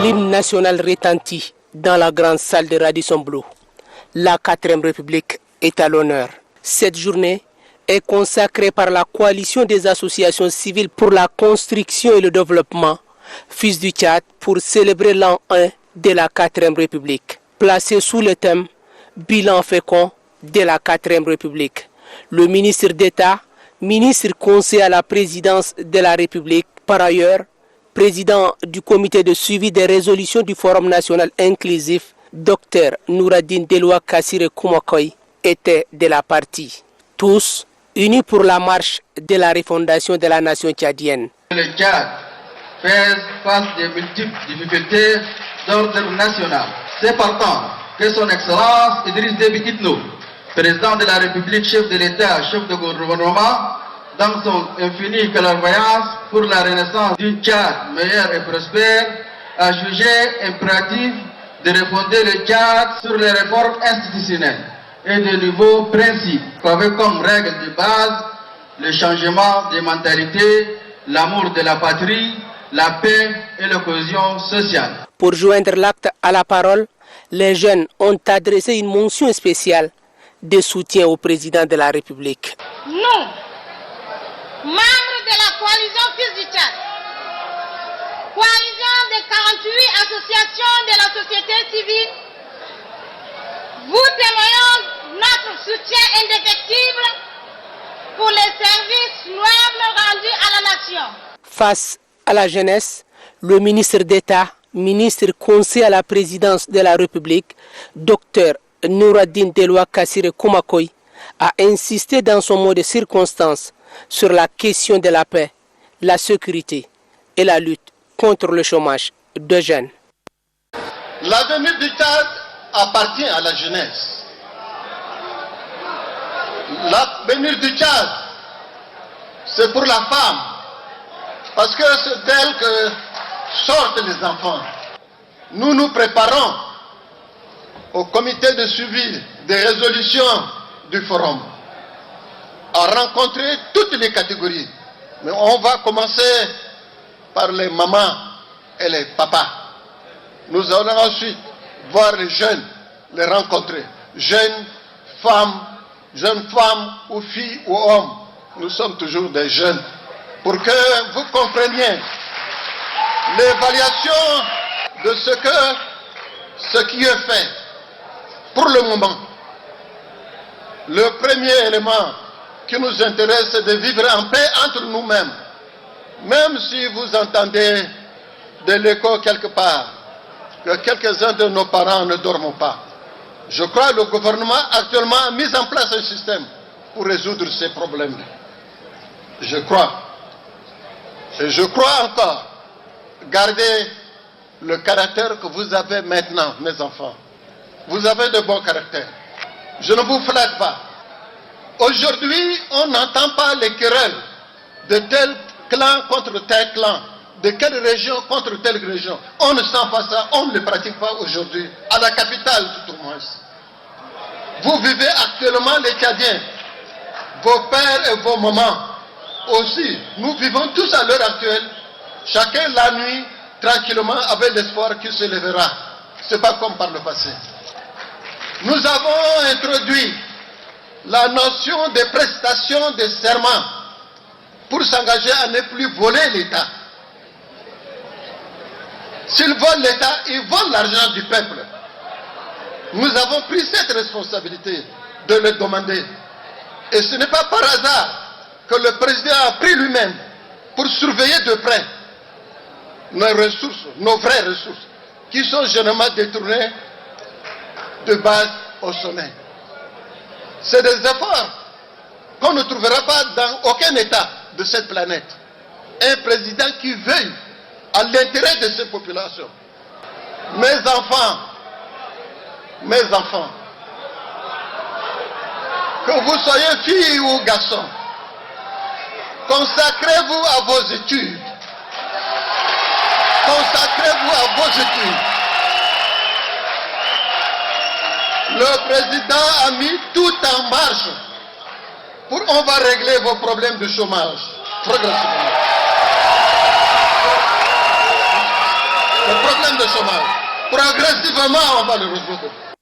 L'hymne national retentit dans la grande salle de Radisson Blu. La 4e République est à l'honneur. Cette journée est consacrée par la coalition des associations civiles pour la construction et le développement, Fils du Tchad, pour célébrer l'an 1 de la 4e République. Placé sous le thème Bilan fécond de la 4e République. Le ministre d'État, ministre conseiller à la présidence de la République, par ailleurs, président du comité de suivi des résolutions du Forum national inclusif, Dr Nouradine Deloua Kassire Koumakoy, était de la partie. Tous unis pour la marche de la refondation de la nation tchadienne. Le Tchad fait face de multiples difficultés d'ordre national. C'est partant que son Excellence Idriss Déby Itno, président de la République, chef de l'État, chef de gouvernement, dans son infinie clairvoyance pour la renaissance du Tchad meilleur et prospère, a jugé impératif de refonder le Tchad sur les réformes institutionnelles et de nouveaux principes, avec comme règle de base le changement des mentalités, l'amour de la patrie, la paix et la cohésion sociale. Pour joindre l'acte à la parole, les jeunes ont adressé une mention spéciale de soutien au président de la République. Nous, membres de la coalition Fils du Tchad, coalition des 48 associations de la société civile, vous témoignons notre soutien indéfectible pour les services louables rendus à la nation. Face à la jeunesse, le ministre d'État, ministre conseiller à la présidence de la République, Dr Nouradine Deloua Kassire Koumakoy, a insisté dans son mot de circonstance sur la question de la paix, la sécurité et la lutte contre le chômage de jeunes. L'avenir du Tchad appartient à la jeunesse. L'avenir du Tchad, c'est pour la femme, parce que c'est d'elle que sortent les enfants. Nous nous préparons au comité de suivi des résolutions du forum à rencontrer toutes les catégories. Mais on va commencer par les mamans et les papas. Nous allons ensuite voir les jeunes, les rencontrer. Jeunes femmes ou filles ou hommes. Nous sommes toujours des jeunes. Pour que vous compreniez l'évaluation de ce qui est fait pour le moment. Le premier élément qui nous intéresse, c'est de vivre en paix entre nous-mêmes. Même si vous entendez de l'écho quelque part, que quelques-uns de nos parents ne dorment pas. Je crois que le gouvernement actuellement a mis en place un système pour résoudre ces problèmes. Je crois. Et je crois encore garder le caractère que vous avez maintenant, mes enfants. Vous avez de bons caractères. Je ne vous flatte pas. Aujourd'hui, on n'entend pas les querelles de tel clan contre tel clan, de quelle région contre telle région. On ne sent pas ça, on ne le pratique pas aujourd'hui, à la capitale tout au moins. Vous vivez actuellement les Tchadiens, vos pères et vos mamans aussi. Nous vivons tous à l'heure actuelle, chacun la nuit, tranquillement, avec l'espoir qu'il se lèvera. Ce n'est pas comme par le passé. Nous avons introduit la notion de prestation de serment pour s'engager à ne plus voler l'État. S'ils volent l'État, ils volent l'argent du peuple. Nous avons pris cette responsabilité de le demander. Et ce n'est pas par hasard que le président a pris lui-même pour surveiller de près nos ressources, nos vraies ressources, qui sont généralement détournées de base au sommet. C'est des efforts qu'on ne trouvera pas dans aucun État de cette planète. Un président qui veille à l'intérêt de ses populations. Mes enfants, que vous soyez filles ou garçons, consacrez-vous à vos études. Consacrez-vous à vos études. Le président a mis tout en marche on va régler vos problèmes de chômage progressivement. problème de chômage. Progressivement, on va le résoudre.